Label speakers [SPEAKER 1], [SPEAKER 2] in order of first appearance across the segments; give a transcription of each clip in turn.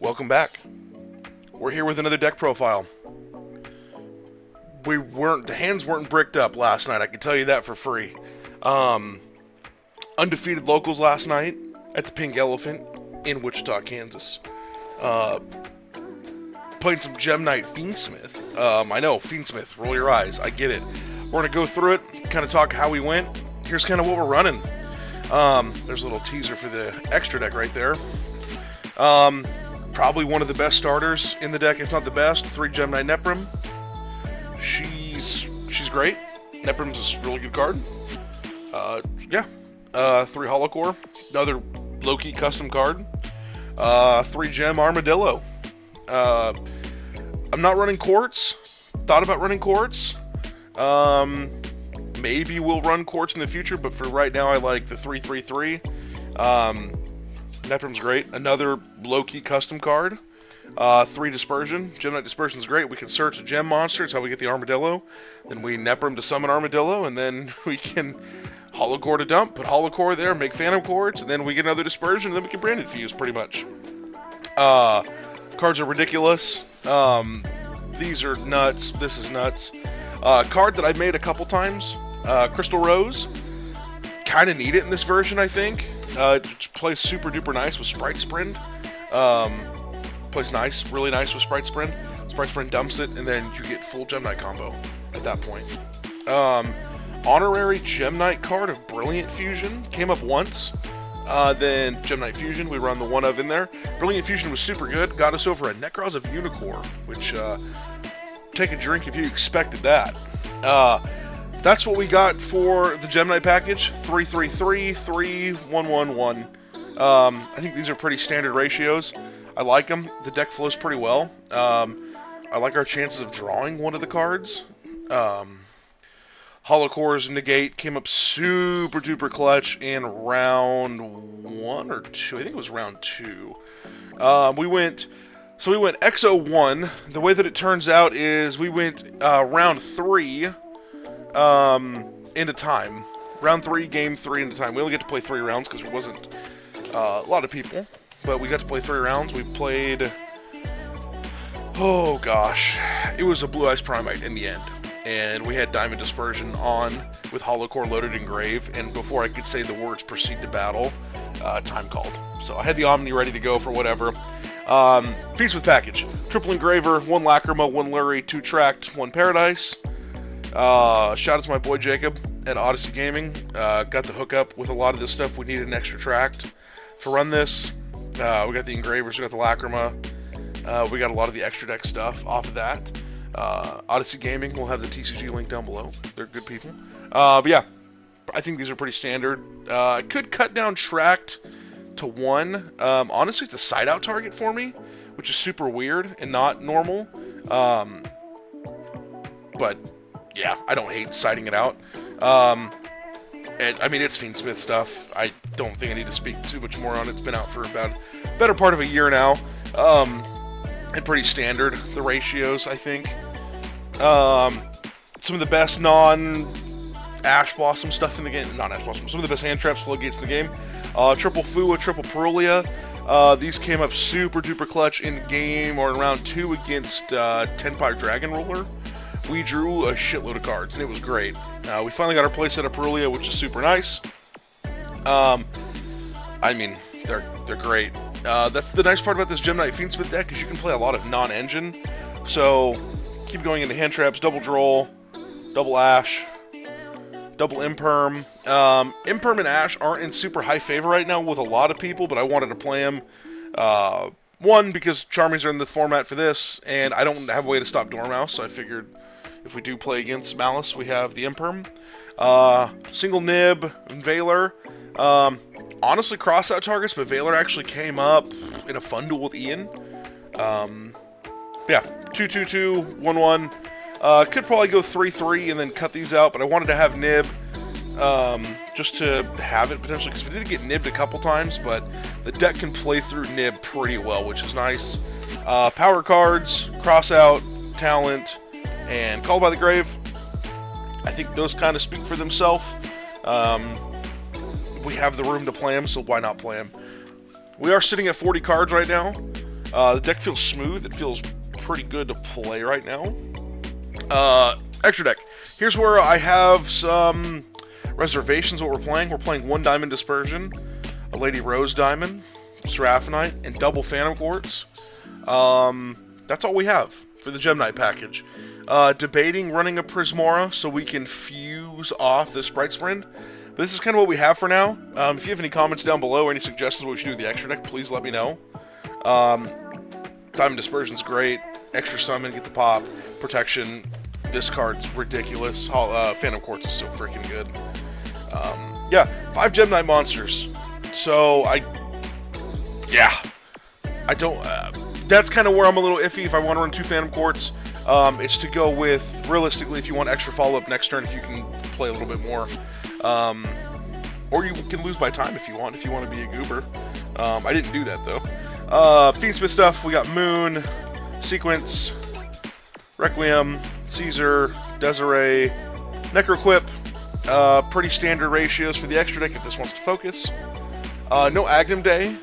[SPEAKER 1] Welcome back. We're here with another deck profile. The hands weren't bricked up last night, I can tell you that for free. Undefeated locals last night at the Pink Elephant in Wichita, Kansas. Playing some Gme-Knight Fiendsmith. I know, Fiendsmith, roll your eyes, I get it. We're going to go through it, kind of talk how we went. Here's kind of what we're running. There's a little teaser for the extra deck right there. Probably one of the best starters in the deck, if not the best. 3 Gme-Knight Neprim. She's great. Neprim's a really good card. 3 Holocore, another low-key custom card. 3 Gem Armadillo. I'm not running Quartz. Thought about running Quartz. Maybe we'll run Quartz in the future, but for right now I like the 3/3/3. Neprim's great. Another low-key custom card. 3 Dispersion. Gme-Knight Dispersion is great. We can search a gem monster. It's how we get the Armadillo. Then we Neprim to summon Armadillo, and then we can Holocore to dump, put Holocore there, make Phantom Quartz, and then we get another Dispersion, and then we can Branded Fuse, pretty much. Cards are ridiculous. These are nuts. This is nuts. Card that I made a couple times. Crystal Rose. Kind of need it in this version, I think. It plays super duper nice with Sprite Sprint. Plays nice, really nice with Sprite Sprint. Sprite Sprint dumps it, and then you get full Gme-Knight combo at that point. Honorary Gme-Knight card of Brilliant Fusion came up once. Then Gme-Knight Fusion, we run the one of in there. Brilliant Fusion was super good. Got us over a Necros of Unicorn, which, take a drink if you expected that. That's what we got for the Gme-Knight package. 3/3/3, 3, 1/1/1. I think these are pretty standard ratios. I like them. The deck flows pretty well. I like our chances of drawing one of the cards. Holocore's Negate came up super duper clutch in round 1 or 2. I think it was round 2. We went XO1. The way that it turns out is we went round 3 into time. Round 3, game 3 into time. We only get to play 3 rounds because there wasn't a lot of people, but we got to play 3 rounds. We played, oh gosh, it was a Blue Eyes Primite in the end. And we had Diamond Dispersion on with Holocore loaded in Grave, and before I could say the words proceed to battle, time called. So I had the Omni ready to go for whatever. Fiendsmith package. Triple Engraver, 1 Lacrima, 1 Lurie, 2 Tract, 1 Paradise. Shout out to my boy Jacob at Odyssey Gaming. Got the hookup with a lot of this stuff. We needed an extra Tract to run this. We got the Engravers, we got the Lacrima. We got a lot of the extra deck stuff off of that. Odyssey Gaming will have the TCG link down below. They're good people. But yeah, I think these are pretty standard. I could cut down Tract to 1. Honestly, it's a side-out target for me, which is super weird and not normal. But yeah, I don't hate siding it out. And, I mean, it's Fiendsmith stuff. I don't think I need to speak too much more on it. It's been out for about better part of a year now. And pretty standard, the ratios, I think. Some of the best non-Ash Blossom stuff in the game. Not Ash Blossom. Some of the best hand traps, floodgates in the game. Triple Fua, triple Perulia. These came up super duper clutch in game or in round 2 against Tenpire Dragon Ruler. We drew a shitload of cards, and it was great. We finally got our playset of Perulia, which is super nice. I mean, they're great. That's the nice part about this Gme-Knight Fiendsmith deck, is you can play a lot of non-engine. So, keep going into hand traps, double Droll, double Ash, double Imperm. Imperm and Ash aren't in super high favor right now with a lot of people, but I wanted to play them. One, because Charmings are in the format for this, and I don't have a way to stop Dormouse, so I figured if we do play against Malice, we have the Imperm. Single Nib, and Veiler. Honestly, cross-out targets, but Veiler actually came up in a fun duel with Ian. Yeah, 2/2/2, 1/1. Could probably go 3/3 and then cut these out, but I wanted to have Nib just to have it potentially, because we did get Nibbed a couple times, but the deck can play through Nib pretty well, which is nice. Power cards, cross-out, talent, and Call by the Grave. I think those kind of speak for themselves. We have the room to play them, so why not play them? We are sitting at 40 cards right now. The deck feels smooth. It feels pretty good to play right now. Extra deck. Here's where I have some reservations what we're playing. We're playing 1 Diamond Dispersion, a Lady Rose Diamond, Seraphinite, and double Phantom Quartz. That's all we have for the Gme-Knight package. Debating running a Prismora so we can fuse off the Sprite Sprint. But this is kind of what we have for now. If you have any comments down below or any suggestions what we should do with the extra deck, please let me know. Diamond Dispersion's great. Extra Summon, get the pop. Protection. This card's ridiculous. Phantom Quartz is so freaking good. Yeah, 5 Gme-Knight monsters. So, I don't... that's kind of where I'm a little iffy if I want to run 2 Phantom Quartz. It's to go with, realistically, if you want extra follow-up next turn, if you can play a little bit more. Or you can lose by time if you want to be a goober. I didn't do that, though. Fiendsmith stuff, we got Moon, Sequence, Requiem, Caesar, Desiree, Necroquip. Pretty standard ratios for the extra deck if this wants to focus. No Agnum Day.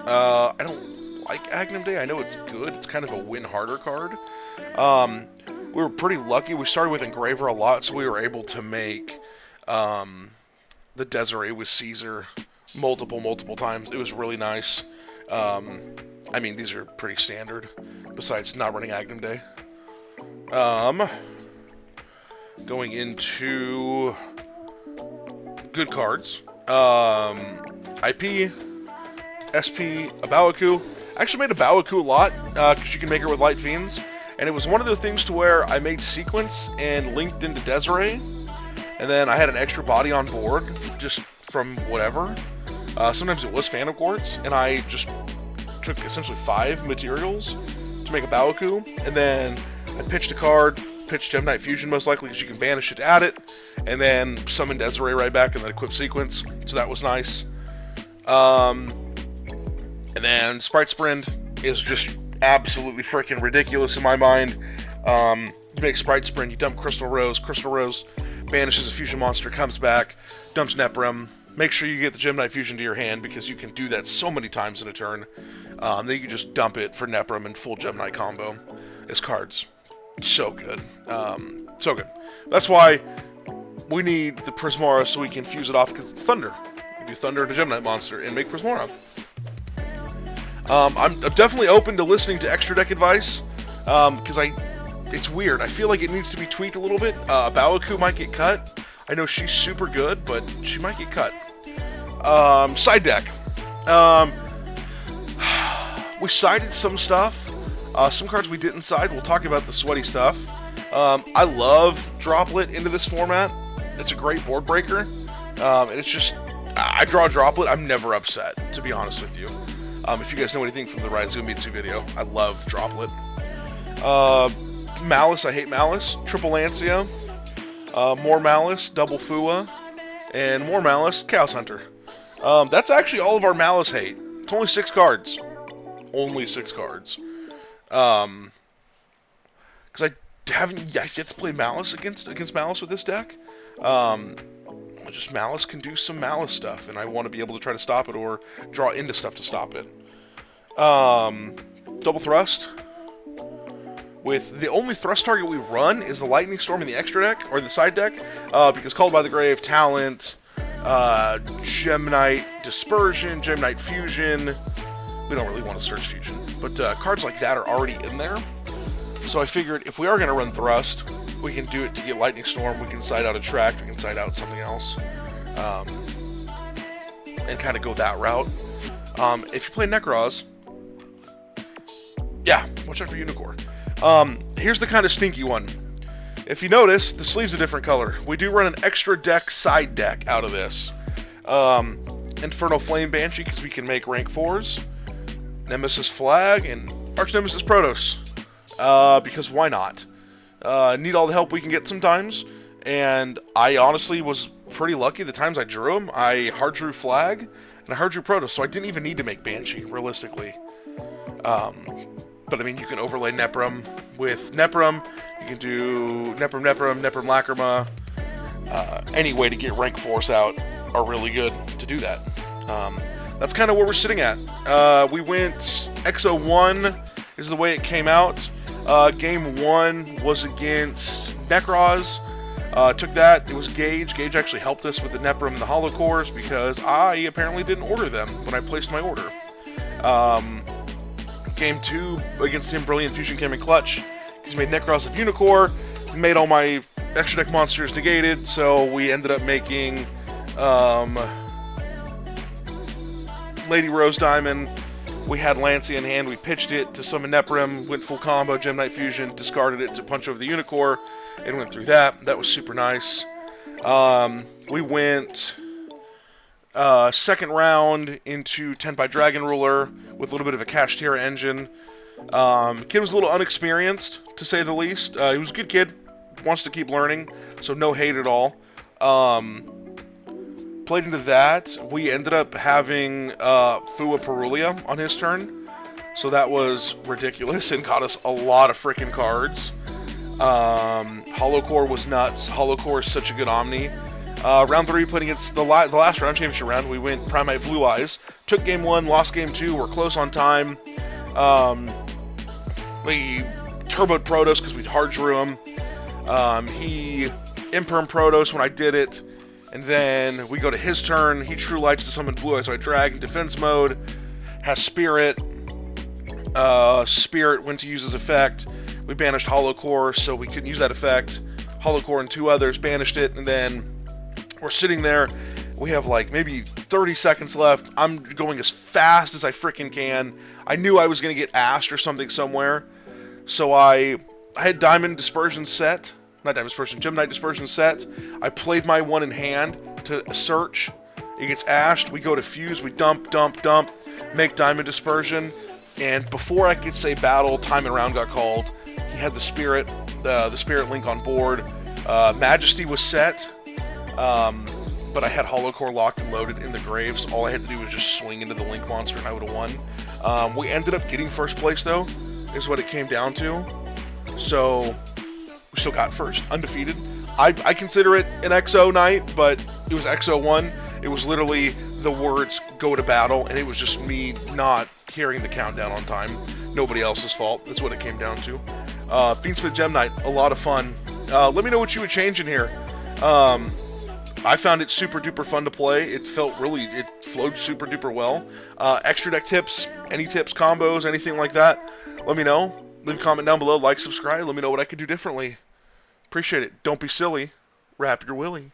[SPEAKER 1] I don't like Agnum Day. I know it's good. It's kind of a win harder card. We were pretty lucky. We started with Engraver a lot, so we were able to make the Desiree with Caesar multiple times. It was really nice. I mean, these are pretty standard, besides not running Agnum Day. Going into good cards. IP, SP, a Bawaku. I actually made a Bawaku a lot, because you can make her with Light Fiends. And it was one of the things to where I made Sequence and linked into Desiree. And then I had an extra body on board, just from whatever. Sometimes it was Phantom Quartz, and I just took essentially 5 materials to make a Bawaku. And then I pitched a card, pitched Gme-Knight Fusion most likely, because you can banish it to add it. And then summon Desiree right back, and then equip Sequence. So that was nice. And then Sprite Sprint is just absolutely freaking ridiculous in my mind. You make Sprite Sprint, you dump Crystal Rose banishes a fusion monster, comes back, dumps Nepram. Make sure you get the Gme-Knight Fusion to your hand, because you can do that so many times in a turn. Then you can just dump it for Nepram and full Gme-Knight combo. This card's so good. So good. That's why we need the Prismora so we can fuse it off, because it's Thunder. You do Thunder into Gme-Knight monster and make Prismora. I'm definitely open to listening to extra deck advice, because it's weird. I feel like it needs to be tweaked a little bit. Bawaku might get cut. I know she's super good, but she might get cut. Side deck. We sided some stuff. Some cards we didn't side. We'll talk about the sweaty stuff. I love Droplet into this format. It's a great board breaker. And it's just, I draw a Droplet, I'm never upset, to be honest with you. If you guys know anything from the Raizumitsu video, I love Droplet. Malice, I hate Malice. Triple Lancia. More Malice, double Fua. And more Malice, Chaos Hunter. That's actually all of our Malice hate. It's only 6 cards. Only 6 cards. Because I haven't yet to play Malice against Malice with this deck. Just Malice can do some Malice stuff, and I want to be able to try to stop it or draw into stuff to stop it. Double Thrust. With the only thrust target we run is the Lightning Storm in the extra deck, or the side deck, because Called by the Grave, Talent, Gme-Knight Dispersion, Gme-Knight Fusion. We don't really want to search Fusion, but cards like that are already in there. So I figured if we are going to run Thrust, we can do it to get Lightning Storm, we can side out Attract, we can side out something else, and kind of go that route. If you play Necroz, yeah, watch out for Unicorn. Here's the kind of stinky one. If you notice, the sleeve's a different color. We do run an extra deck side deck out of this. Inferno Flame Banshee, because we can make rank 4s. Nemesis Flag, and Arch Nemesis Protoss. Because why not? Need all the help we can get sometimes. And I honestly was pretty lucky the times I drew them. I hard drew Flag, and I hard drew Protoss, so I didn't even need to make Banshee, realistically. But I mean, you can overlay Nepram with Nepram. You can do Nepram, Lacrima. Any way to get rank 4s out are really good to do that. that's kind of where we're sitting at. We went XO1 is the way it came out. Game 1 was against Necroz. Took that. It was Gage. Gage actually helped us with the Neprum and the Hollow Cores because I apparently didn't order them when I placed my order. Game 2 against him, Brilliant Fusion came in clutch. He's made Necroz of Unicore, made all my extra deck monsters negated, so we ended up making Lady Rose Diamond. We had Lancey in hand, we pitched it to summon Neprum, went full combo, Gme-Knight Fusion, discarded it to punch over the Unicore, and went through that. That was super nice. We went second round into 10 by Dragon Ruler with a little bit of a Cash Terra engine. Kid was a little unexperienced, to say the least. He was a good kid, wants to keep learning, so no hate at all. Played into that. We ended up having Fua Perulia on his turn, so that was ridiculous and got us a lot of freaking cards. Hollow Core was nuts. Hollow Core is such a good Omni. Round 3, playing against the last round, championship round, we went Primite Blue Eyes. Took game 1, lost game 2, we're close on time. We turboed Protoss because we'd hard drew him. He Imperm Protoss when I did it. And then we go to his turn. He True Lights to summon Blue Eyes, so I drag in defense mode. Has Spirit. Spirit went to use his effect. We banished Hollow Core, so we couldn't use that effect. Hollow Core and 2 others banished it, and then we're sitting there. We have like maybe 30 seconds left. I'm going as fast as I freaking can. I knew I was going to get ashed or something somewhere. So I had Diamond Dispersion set. Not Diamond Dispersion, Gme-Knight Dispersion set. I played my one in hand to search. It gets ashed. We go to fuse. We dump, make Diamond Dispersion. And before I could say battle, time and round got called. He had the Spirit Link on board. Majesty was set. But I had Hollow Core locked and loaded in the graves. All I had to do was just swing into the Link monster and I would have won. We ended up getting first place though, is what it came down to. So we still got first, undefeated. I consider it an XO night, but it was XO1. It was literally the words go to battle, and it was just me not carrying the countdown on time. Nobody else's fault. That's what it came down to. Fiendsmith Gme-Knight, a lot of fun. Let me know what you would change in here. I found it super duper fun to play. It flowed super duper well. Extra deck tips, any tips, combos, anything like that, let me know. Leave a comment down below, like, subscribe, let me know what I could do differently. Appreciate it. Don't be silly. Wrap your willy.